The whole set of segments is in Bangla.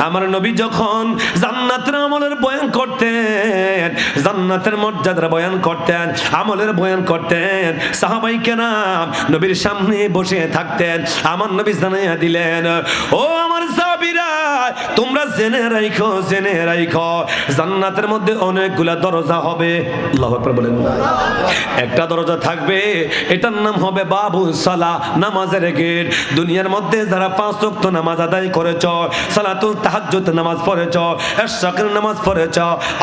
আমার নবী যখন জান্নাতের আমলের বয়ান করতেন, জান্নাতের মর্যাদার বয়ান করতেন, আমলের বয়ান করতেন, সাহাবায়ে কেরাম নবীর সামনে বসে থাকতেন। আমার নবী জানাইয়া দিলেন, ও আমার সাহাবীরা, তোমরা জেনে রাখো, জেনে রাখো, জান্নাতের মধ্যে অনেকগুলা দরজা হবে। আল্লাহু আকবার বলেন। একটা দরজা থাকবে, এটার নাম হবে বাবুস সালাহ, নামাজের গেট। দুনিয়ার মধ্যে যারা 5 ওয়াক্ত নামাজ আদায় করেছ, সালাতুল তাহাজ্জুদ নামাজ পড়েছ, ইশরাকের নামাজ পড়েছ,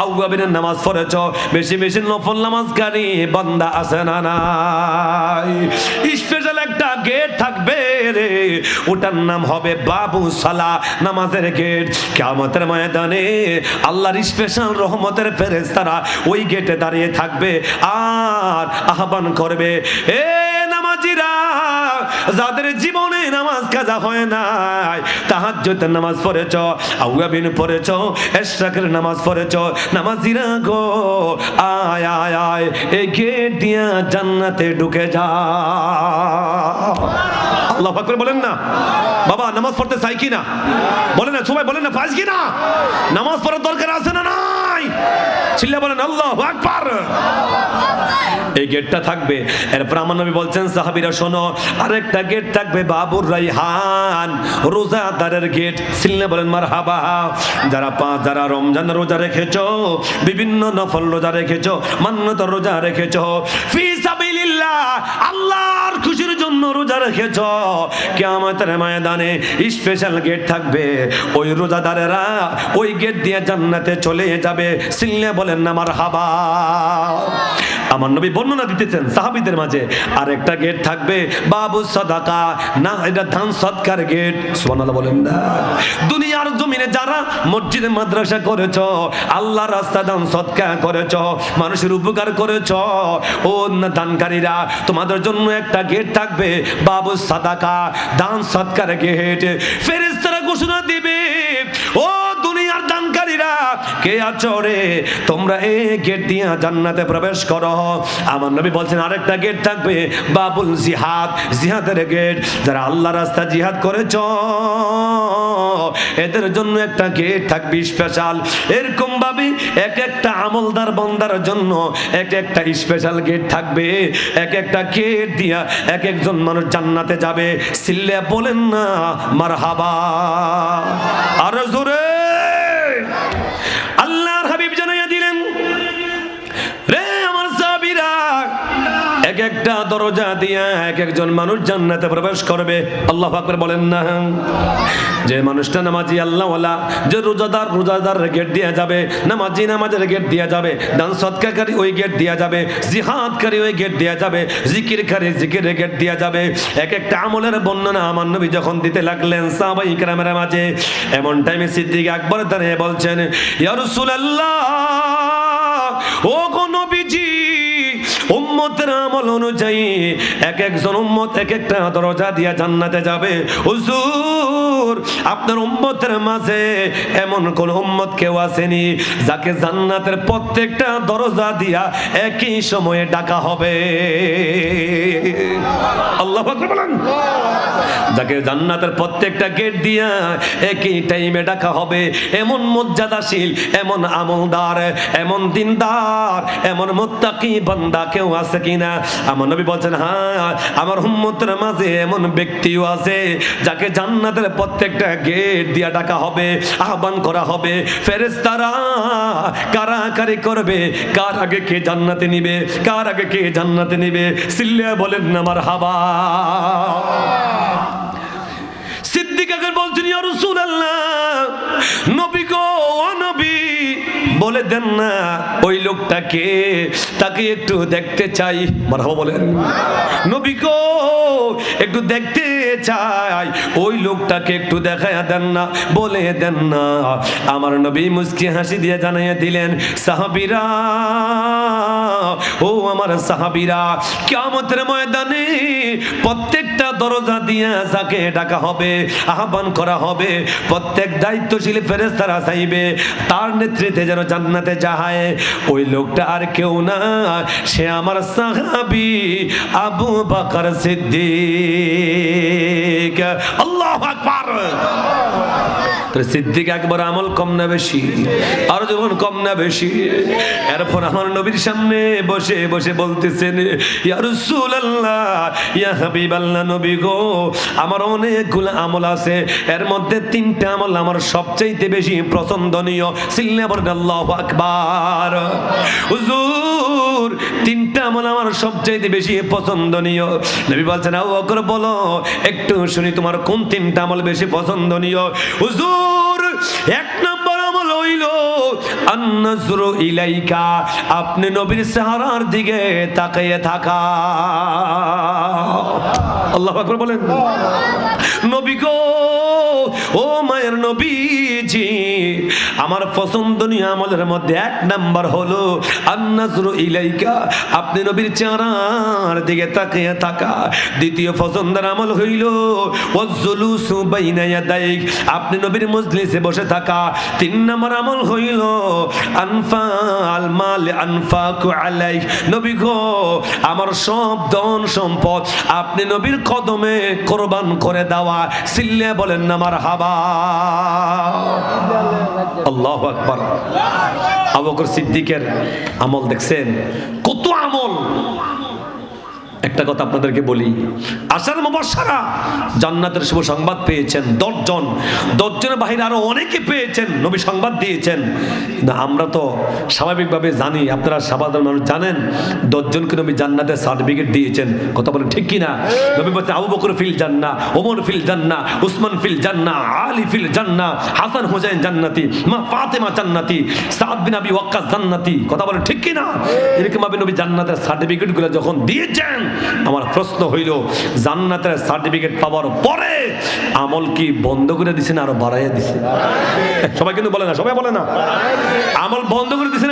আওয়াবিনের নামাজ পড়েছ, বেশি বেশি নফল নামাজকারী বান্দা আছে না নাই? স্পেশাল একটা গেট থাকবে রে, ওটার নাম হবে বাবুস সালাহ, নামাজের গেট। কিয়ামতের ময়দানে আল্লাহর স্পেশাল রহমতের ফেরেশতারা ওই গেটে দাঁড়িয়ে থাকবে আর আহ্বান করবে, এ নামাজিরা, যাদের জীবনে নামাজ কাজা হয় নাই, তাহাজ্জুদের নামাজ পড়েছ, আওয়াবিন পড়েছ, ইশরাকের নামাজ পড়েছ, নামাজিরা গো, আয় আয় আয়, এই গেট দিয়া জান্নাতে ঢুকে যা। আল্লাহু আকবার বলেন না। বাবা নামাজ পড়তে চাই কি না? বলেন না সবাই, বলেন না পাঁচ কি না? নামাজ পড়ার দরকার আছে না নাই? চিল্লা বলেন আল্লাহু আকবার। এই গেটটা থাকবে। এরপর আমার নবী বলছেন, সাহাবীরা শোনো, আরেকটা গেট থাকবে বাবুর রাইহান, রোজাদারের গেট। চিল্লা বলেন মারহাবা। যারা রমজান রোজা রেখেছো, বিভিন্ন নফল রোজা রেখেছো, মান্যত রোজা রেখেছো, ফি সাবিলিল্লাহ, আল্লাহর খুশির জন্য রোজা রেখেছো, কিয়ামতের ময়দানে স্পেশাল গেট থাকবে। ওই রোজাদারেরা ওই গেট দিয়ে জান্নাতে চলে যাবে। চিল্লা বলেন না মারহাবা। আমার নবী বর্ণনা দিতেছেন সাহাবীদের মাঝে, আরেকটা গেট থাকবে বাবু সাদাকা, না এটা দান সদকার গেট। সুবহানাল্লাহ বলেন না। দুনিয়ার জমিনে যারা মসজিদ মাদ্রাসা করেছো, আল্লাহর রাস্তায় দান সদকা করেছো, মানুষের উপকার করেছো, ও দানকারীরা, তোমাদের জন্য একটা গেট থাকবে বাবু সাদাকা, দান সদকার গেট। ফেরেশতারা ঘোষণা দিবে, ও দুনিয়ার দানকারীরা কে আছো রে, তোমরা এই গেট দিয়ে জান্নাতে প্রবেশ করো। আমার নবী বলছেন আরেকটা গেট থাকবে বাবুল জিহাদ, জিহাদের গেট। যারা আল্লাহর রাস্তায় জিহাদ করেছো, এদের জন্য একটা গেট থাকবে স্পেশাল। এরকম ভাবে এক একটা আমলদার বান্দার জন্য এক একটা স্পেশাল গেট থাকবে। এক একটা গেট দিয়া এক একজন মানুষ জান্নাতে যাবে। সিল্লে বলেন না মারহাবা। আর জোরে আল্লাহর হাবিব জানাইয়া দিলেন, রে আমার সাহাবীরা, এক একটা দরজা দিয়া এক একজন মানুষ জান্নাতে প্রবেশ করবে। আল্লাহু আকবার বলেন না। যে মানুষটা নামাজি আল্লাহওয়ালা, যে রোজাদার গেট দিয়া যাবে, নামাজি নামাজের গেট দিয়া যাবে, দান সদকাকারী ওই গেট দিয়া যাবে, জিহাদকারী ওই গেট দিয়া যাবে, জিকিরকারী জিকিরের গেট দিয়া যাবে। এক একটা আমলের বর্ণনা আমার নবী যখন দিতে লাগলেন সাহাবায়ে কেরামের মাঝে, এমন টাইমে সিদ্দিক আকবর দাঁড়িয়ে বলছেন, ইয়া রাসূলুল্লাহ, ও গো নবীজি, উম্মতের আমল অনুযায়ী এক একজন উম্মত এক একটা দরজা দিয়া জান্নাতে যাবে। হুজুর, আপনার উম্মতের মাঝে এমন কোন উম্মত কেউ আসেনি যাকে জান্নাতের প্রত্যেকটা দরজা দিয়া একই সময়ে ডাকা হবে? আল্লাহু আকবার বলেন। যাকে জান্নাতের প্রত্যেকটা গেট দিয়া একই টাইমে ডাকা হবে, এমন মর্যাদাশীল, এমন আমলদার, এমন দিনদার, এমন মুত্তাকি বান্দা কেউ আছে কিনা? আমার নবী বলছেন, হ্যাঁ, আমার উম্মতের মাঝে এমন ব্যক্তিও আছে যাকে জান্নাতের প্রত্যেকটা গেট দিয়া ডাকা হবে, আহ্বান করা হবে। ফেরেশতারা কারাকারি করবে, কার আগে কে জান্নাতে নিবে, কার আগে কে জান্নাতে নিবে। সিল্লা বলেন না মারহাবা। সিদ্দিক আকবর বলছেন, ইয়া রাসূলুল্লাহ, নবী গো, ও নবী, বলে দেন না ওই লোকটাকে, তাকে একটু দেখতে চাই। মারহাবা বলেন। নবী গো, একটু দেখতে চাই, ওই লোকটাকে একটু দেখায়া দেন না, বলে দেন না। আমার নবী মুস্কি হাসি দিয়ে জানাইয়া দিলেন, সাহাবীরা, ও আমার সাহাবীরা, কিয়ামতের ময়দানে প্রত্যেকটা দরজা দিয়ে যাকে ডাকা হবে, আহ্বান করা হবে, প্রত্যেক দায়িত্বশীল ফেরেশতারা চাইবে তার নেতৃত্বে যেন জান্নাতে যায়। ওই লোকটা আর কেউ না, সে আমার সাহাবী আবু বকর সিদ্দিক। আল্লাহু আকবার। তো সিদ্দিক আকবর আমল কম না বেশি? আর যখন কম না বেশি, এরপর আমার নবীর সামনে বসে বসে বলতেছেন, ইয়া রাসূলুল্লাহ, ইয়া হাবিবাল্লাহ, নবী গো, আমার অনেকগুলো আমল আছে, এর মধ্যে 3টা আমল আমার সবচাইতে বেশি পছন্দনীয়। সিল্লা বলেন আল্লাহু আকবার। হুজুর, 3টা আমল আমার সবচাইতে বেশি পছন্দনীয়। নবী বলছেন, আবু বকর বলো, একটু শুনি তোমার কোন 3টা আমল বেশি পছন্দনীয়? হুজুর, 1 নম্বর আমল হইল আন-নাজরু ইলাইকা, আপনি নবীর চেহারার দিকে তাকিয়ে থাকা। আল্লাহু আকবার বলেন। নবী গো, ও মায়ের নবীজি, আমার পছন্দনীয় আমলের মধ্যে 1 নাম্বার হলো আন-নাজরু ইলাইকা, আপনি নবীর চেহারার দিকে তাকিয়ে থাকা। দ্বিতীয় পছন্দের আমল হইল ওয়াজলুসু বাইনা ইয়াদাইক, আপনি নবীর মজলিসে বসে থাকা। 3 নম্বর আমল হইল আনফাল মাল আনফাকু আলাইক, নবী গো, আমার সব ধন সম্পদ আপনি নবীর কদমে কোরবান করে দেওয়া। সিল্লে বলেন না মারহাবা। আল্লাহু আকবার। আবু বকর সিদ্দিকের আমল দেখছেন, কত আমল। একটা কথা আপনাদেরকে বলি, আশার মুবাশশারা জান্নাতের শুভ সংবাদ পেয়েছেন 10 জন, 10 জনের বাইরে আরো অনেকে পেয়েছেন, নবী সংবাদ দিয়েছেন। না, আমরা তো স্বাভাবিকভাবে জানি, আপনারা সাধারণ মানুষ জানেন 10 জনকে নবী জান্নাতের সার্টিফিকেট দিয়েছেন। কথা বলেন ঠিক কিনা? নবী বলছেন আবু বকর ফিল জান্নাহ, ওমর ফিল জান্নাহ, উসমান ফিল জান্নাহ, আলী ফিল জান্নাহ, হাসান হুসাইন জান্নাতি, মা ফাতেমা জান্নাতি, সাদ বিন আবি ওয়াক্কাস জান্নাতি। কথা বলেন ঠিক কিনা? এরকম ভাবে নবী জান্নাতের সার্টিফিকেটগুলো যখন দিয়েছেন, আমার প্রশ্ন হইল, জান্নাতের সার্টিফিকেট পাওয়ার পরে আমল কি বন্ধ করে দিছেন, আরো বাড়াইয়া দিছে? সবাই কিন্তু বলে না, সবাই বলে না। আমল বন্ধ করে দিছেন